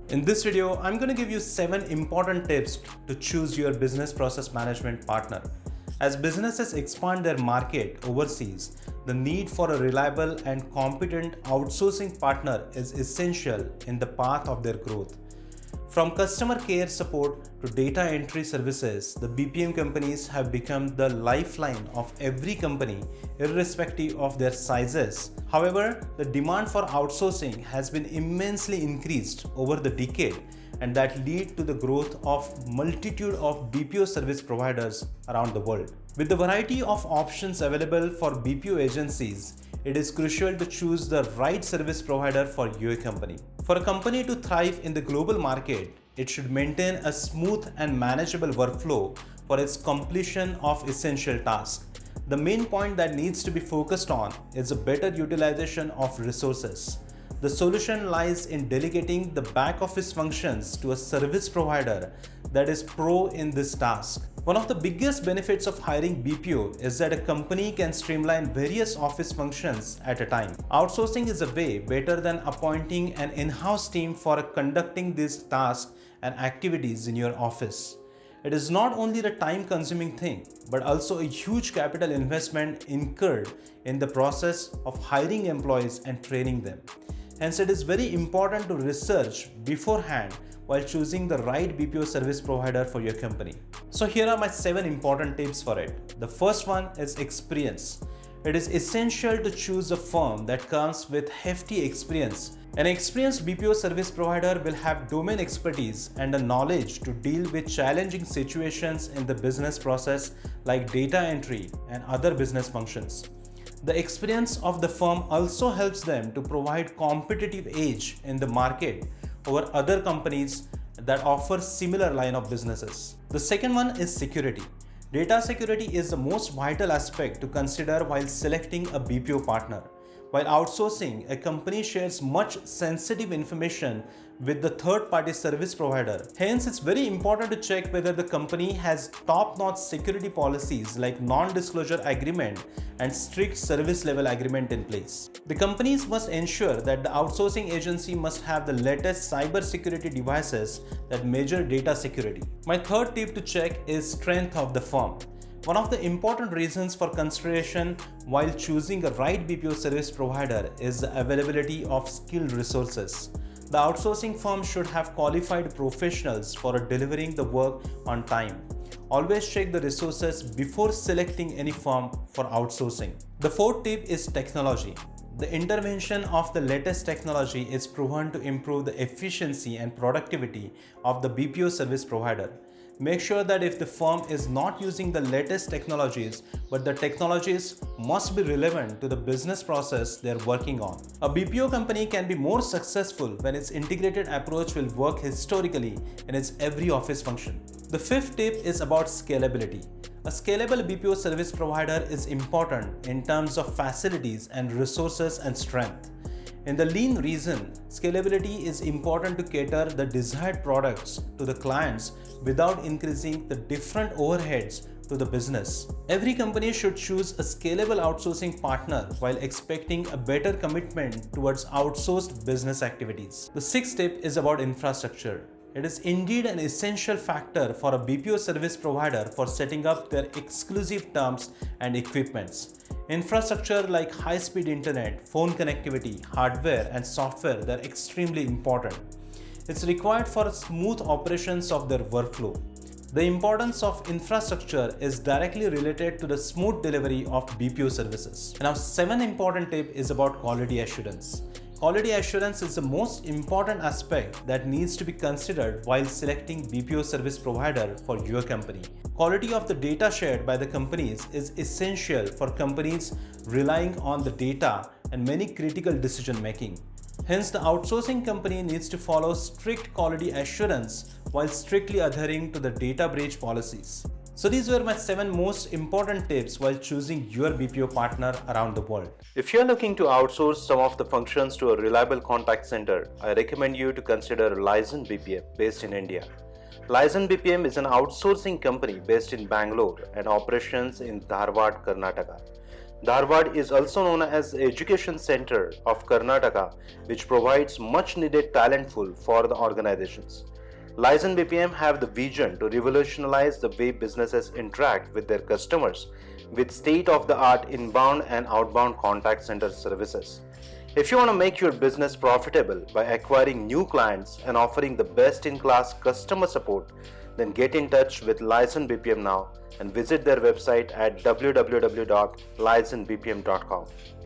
In this video, I'm going to give you 7 important tips to choose your business process management partner. As businesses expand their market overseas, the need for a reliable and competent outsourcing partner is essential in the path of their growth. From customer care support to data entry services, the BPM companies have become the lifeline of every company, irrespective of their sizes. However, the demand for outsourcing has been immensely increased over the decade, and that lead to the growth of multitude of BPO service providers around the world. With the variety of options available for BPO agencies, it is crucial to choose the right service provider for your company. For a company to thrive in the global market, it should maintain a smooth and manageable workflow for its completion of essential tasks. The main point that needs to be focused on is a better utilization of resources. The solution lies in delegating the back office functions to a service provider that is pro in this task. One of the biggest benefits of hiring BPO is that a company can streamline various office functions at a time. Outsourcing is a way better than appointing an in-house team for conducting these tasks and activities in your office. It is not only the time-consuming thing, but also a huge capital investment incurred in the process of hiring employees and training them. Hence, it is very important to research beforehand while choosing the right BPO service provider for your company. So here are my 7 important tips for it. The first one is experience. It is essential to choose a firm that comes with hefty experience. An experienced BPO service provider will have domain expertise and the knowledge to deal with challenging situations in the business process like data entry and other business functions. The experience of the firm also helps them to provide competitive edge in the market over other companies that offer similar line of businesses. The second one is security. Data security is the most vital aspect to consider while selecting a BPO partner. While outsourcing, a company shares much sensitive information with the third-party service provider. Hence, it's very important to check whether the company has top-notch security policies like non-disclosure agreement and strict service level agreement in place. The companies must ensure that the outsourcing agency must have the latest cyber security devices that measure data security. My third tip to check is strength of the firm. One of the important reasons for consideration while choosing a right BPO service provider is the availability of skilled resources. The outsourcing firm should have qualified professionals for delivering the work on time. Always check the resources before selecting any firm for outsourcing. The fourth tip is technology. The intervention of the latest technology is proven to improve the efficiency and productivity of the BPO service provider. Make sure that if the firm is not using the latest technologies, but the technologies must be relevant to the business process they're working on. A BPO company can be more successful when its integrated approach will work historically in its every office function. The fifth tip is about scalability. A scalable BPO service provider is important in terms of facilities and resources and strength. In the lean region, scalability is important to cater the desired products to the clients without increasing the different overheads to the business. Every company should choose a scalable outsourcing partner while expecting a better commitment towards outsourced business activities. The sixth tip is about infrastructure. It is indeed an essential factor for a BPO service provider for setting up their exclusive terms and equipments. Infrastructure like high-speed internet, phone connectivity, hardware and software, they're extremely important. It's required for smooth operations of their workflow. The importance of infrastructure is directly related to the smooth delivery of BPO services. Now, 7 important tip is about quality assurance. Quality assurance is the most important aspect that needs to be considered while selecting BPO service provider for your company. Quality of the data shared by the companies is essential for companies relying on the data and many critical decision making. Hence, the outsourcing company needs to follow strict quality assurance while strictly adhering to the data breach policies. So these were my 7 most important tips while choosing your BPO partner around the world. If you are looking to outsource some of the functions to a reliable contact center, I recommend you to consider Lizen BPM based in India. Lizen BPM is an outsourcing company based in Bangalore and operations in Dharwad, Karnataka. Dharwad is also known as the education center of Karnataka, which provides much needed talent pool for the organizations. Lizen BPM have the vision to revolutionize the way businesses interact with their customers with state-of-the-art inbound and outbound contact center services. If you want to make your business profitable by acquiring new clients and offering the best-in-class customer support, then get in touch with Lizen BPM now and visit their website at www.lizenbpm.com.